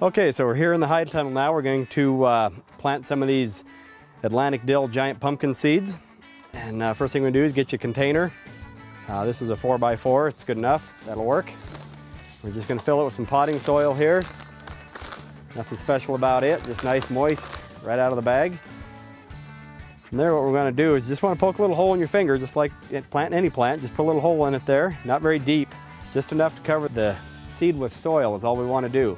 Okay, so we're here in the high tunnel now. We're going to plant some of these Atlantic dill giant pumpkin seeds. And first thing we're gonna do is get you a container. This is a 4x4, it's good enough, that'll work. We're just gonna fill it with some potting soil here. Nothing special about it, just nice moist right out of the bag. From there what we're gonna do is just wanna poke a little hole in your finger, just like planting any plant, just put a little hole in it there, not very deep, just enough to cover the seed with soil is all we wanna do.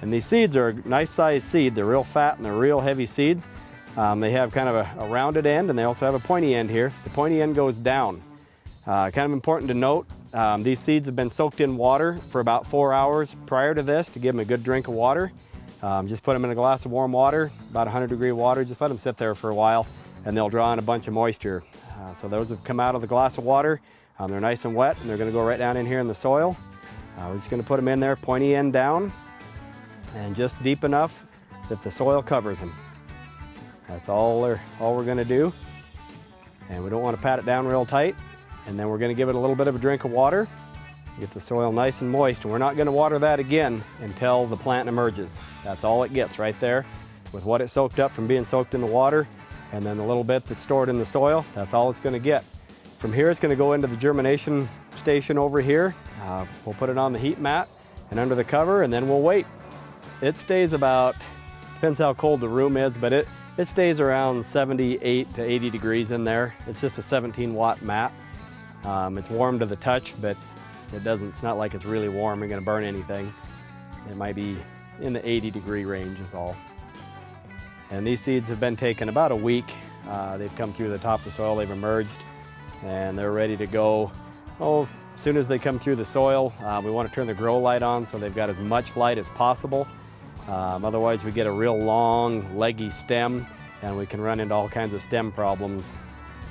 And these seeds are a nice sized seed. They're real fat and they're real heavy seeds. They have kind of a rounded end and they also have a pointy end here. The pointy end goes down. Kind of important to note, these seeds have been soaked in water for about 4 hours prior to this to give them a good drink of water. Just put them in a glass of warm water, about 100-degree water. Just let them sit there for a while and they'll draw in a bunch of moisture. So those have come out of the glass of water. They're nice and wet and they're going to go right down in here in the soil. We're just going to put them in there, pointy end down, and just deep enough that the soil covers them. That's all we're going to do. And we don't want to pat it down real tight. And then we're going to give it a little bit of a drink of water. Get the soil nice and moist. And we're not going to water that again until the plant emerges. That's all it gets right there with what it soaked up from being soaked in the water. And then the little bit that's stored in the soil, that's all it's going to get. From here it's going to go into the germination station over here. We'll put it on the heat mat and under the cover and then we'll wait. It stays about, depends how cold the room is, but it stays around 78 to 80 degrees in there. It's just a 17-watt mat. It's warm to the touch, but it's not like it's really warm and gonna burn anything. It might be in the 80-degree range is all. And these seeds have been taken about a week. They've come through the top of the soil, they've emerged, and they're ready to go. As soon as they come through the soil, we want to turn the grow light on so they've got as much light as possible. Otherwise we get a real long, leggy stem and we can run into all kinds of stem problems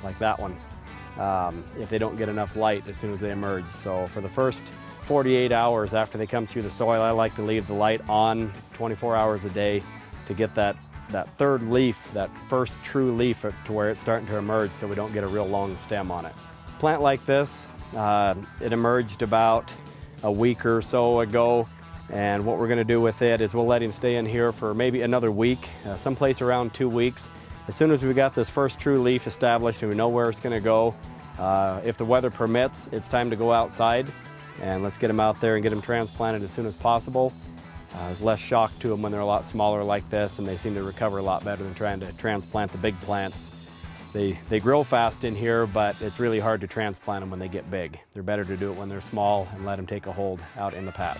like that one if they don't get enough light as soon as they emerge. So for the first 48 hours after they come through the soil, I like to leave the light on 24 hours a day to get that third leaf, that first true leaf to where it's starting to emerge so we don't get a real long stem on it. Plant like this, it emerged about a week or so ago. And what we're going to do with it is we'll let him stay in here for maybe another week, someplace around 2 weeks. As soon as we got this first true leaf established and we know where it's going to go, if the weather permits, it's time to go outside and let's get them out there and get them transplanted as soon as possible. There's less shock to them when they're a lot smaller like this and they seem to recover a lot better than trying to transplant the big plants. They grow fast in here, but it's really hard to transplant them when they get big. They're better to do it when they're small and let them take a hold out in the patch.